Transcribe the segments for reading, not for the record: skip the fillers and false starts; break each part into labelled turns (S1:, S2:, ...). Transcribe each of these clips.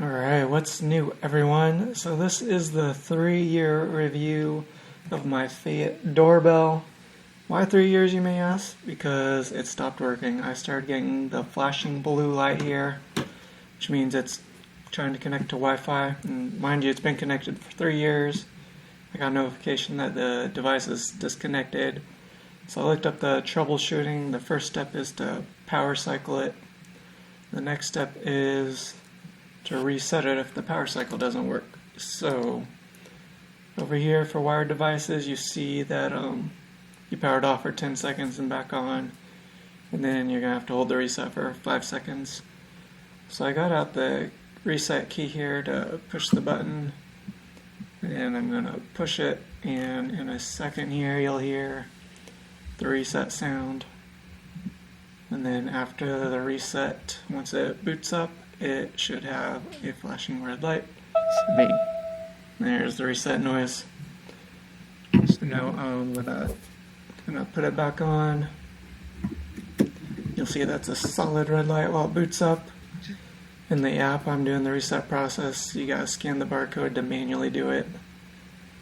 S1: Alright, what's new everyone? So this is the 3-year review of my Feit Doorbell. Why 3 years, you may ask? Because it stopped working. I started getting the flashing blue light here, which means it's trying to connect to Wi-Fi. And mind you, it's been connected for 3 years. I got a notification that the device is disconnected. So I looked up the troubleshooting. The first step is to power cycle it. The next step is to reset it if the power cycle doesn't work. So over here for wired devices, you see that you powered off for 10 seconds and back on, and then you're gonna have to hold the reset for 5 seconds. So I got out the reset key here to push the button, and I'm gonna push it, and in a second here you'll hear the reset sound. And then after the reset, once it boots up, it should have a flashing red light. There's the reset noise. So now I'm gonna put it back on. You'll see that's a solid red light while it boots up. In the app, I'm doing the reset process. You gotta scan the barcode to manually do it.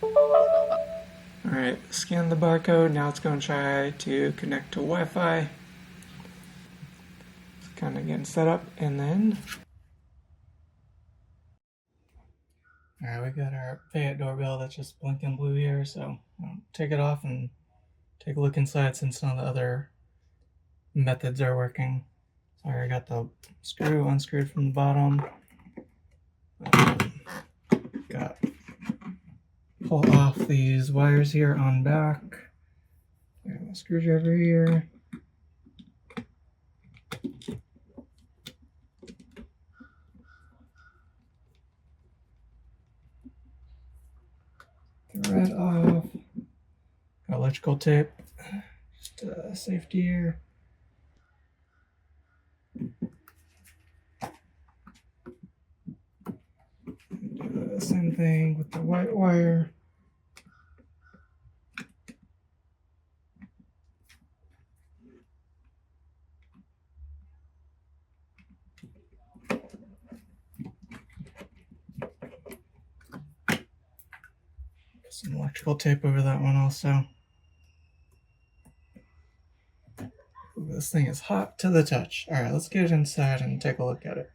S1: Alright, scan the barcode. Now it's gonna try to connect to Wi-Fi. It's kind of getting set up, and then alright, we got our Feit doorbell that's just blinking blue here, so I'll take it off and take a look inside since none of the other methods are working. Sorry, I got the screw unscrewed from the bottom. Got pull off these wires here on back. Got a screwdriver here. Thread off. Got electrical tape, just safety here. Do the same thing with the white wire. Some electrical tape over that one also. Ooh, this thing is hot to the touch. Alright, let's get it inside and take a look at it.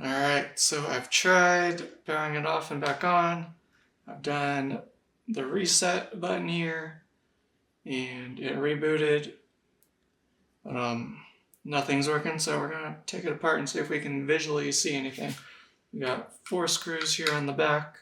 S1: Alright, so I've tried powering it off and back on. I've done the reset button here, and it rebooted, but nothing's working, so we're gonna take it apart and see if we can visually see anything. We got 4 screws here on the back.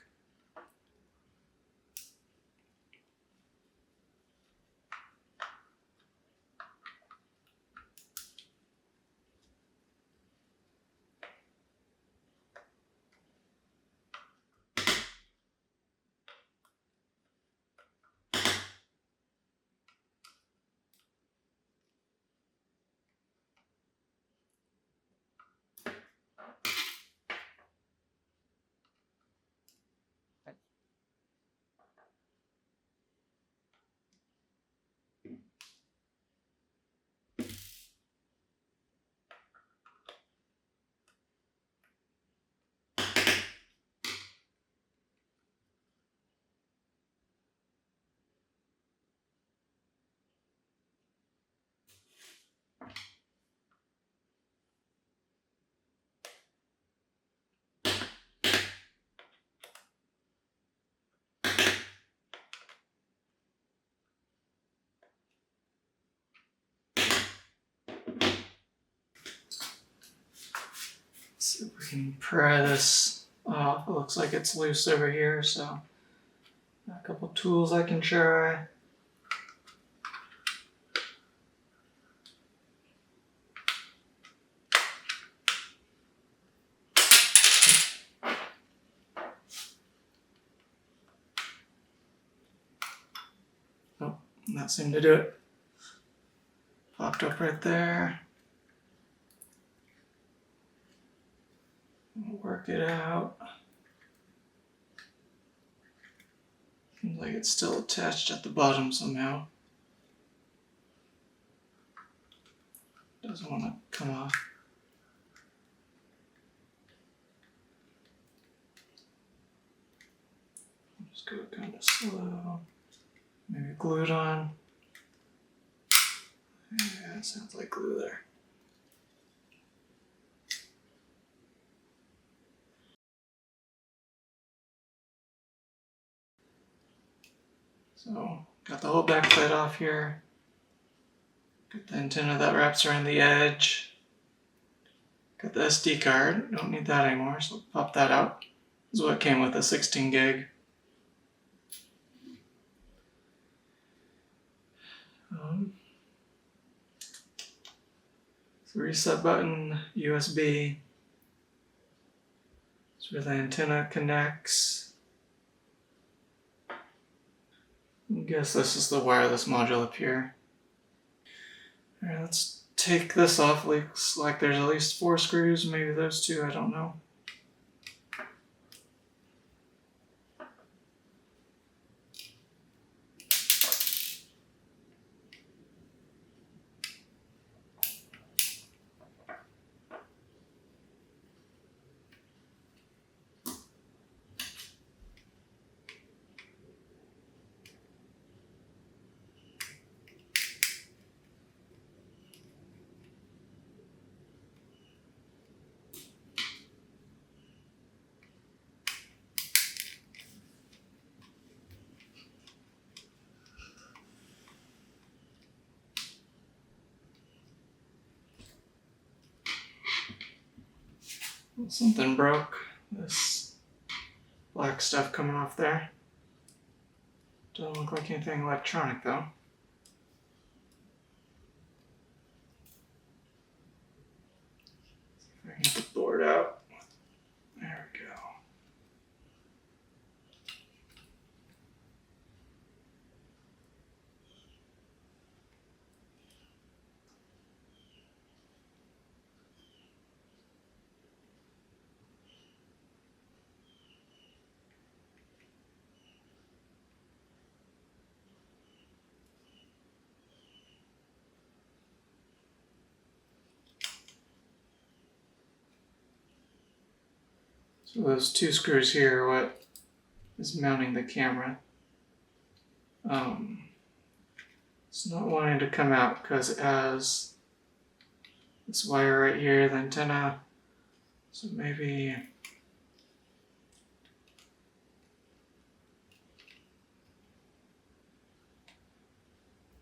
S1: Let's see if we can pry this off. It looks like it's loose over here, so got a couple tools I can try. Oh, that seemed to do it. Popped up right there. We'll work it out. Seems like it's still attached at the bottom somehow. Doesn't want to come off. Just go kind of slow. Maybe glue it on. Yeah, it sounds like glue there. So, got the whole back plate off here. Got the antenna that wraps around the edge. Got the SD card. Don't need that anymore, so pop that out. This is what came with the 16 gig. So reset button, USB. That's where the antenna connects. I guess this is the wireless module up here. Alright, let's take this off. Looks like there's at least 4 screws, maybe those 2, I don't know. Something broke. This black stuff coming off there. Doesn't look like anything electronic though. See if I can get the board out. There we go. So those 2 screws here are what is mounting the camera. It's not wanting to come out because it has this wire right here, the antenna. So maybe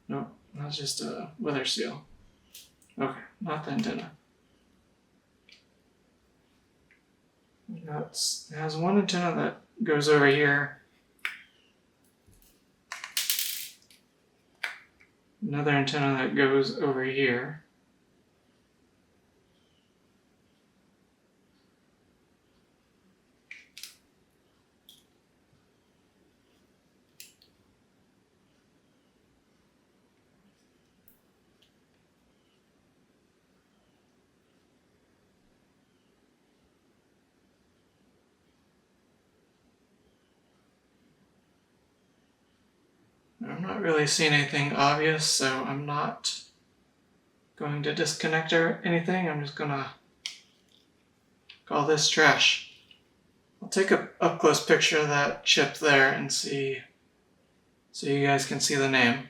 S1: nope, that's just a weather seal. Okay, not the antenna. It has one antenna that goes over here. Another antenna that goes over here. I'm not really seeing anything obvious, so I'm not going to disconnect or anything. I'm just gonna call this trash. I'll take a up-close picture of that chip there and see, so you guys can see the name.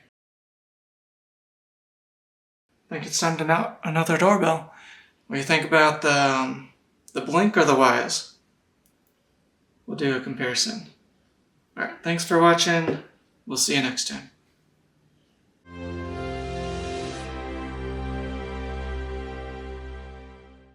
S1: I think it's time to mount another doorbell. What do you think about the Blink or the Wyze? We'll do a comparison. Alright, thanks for watching. We'll see you next time.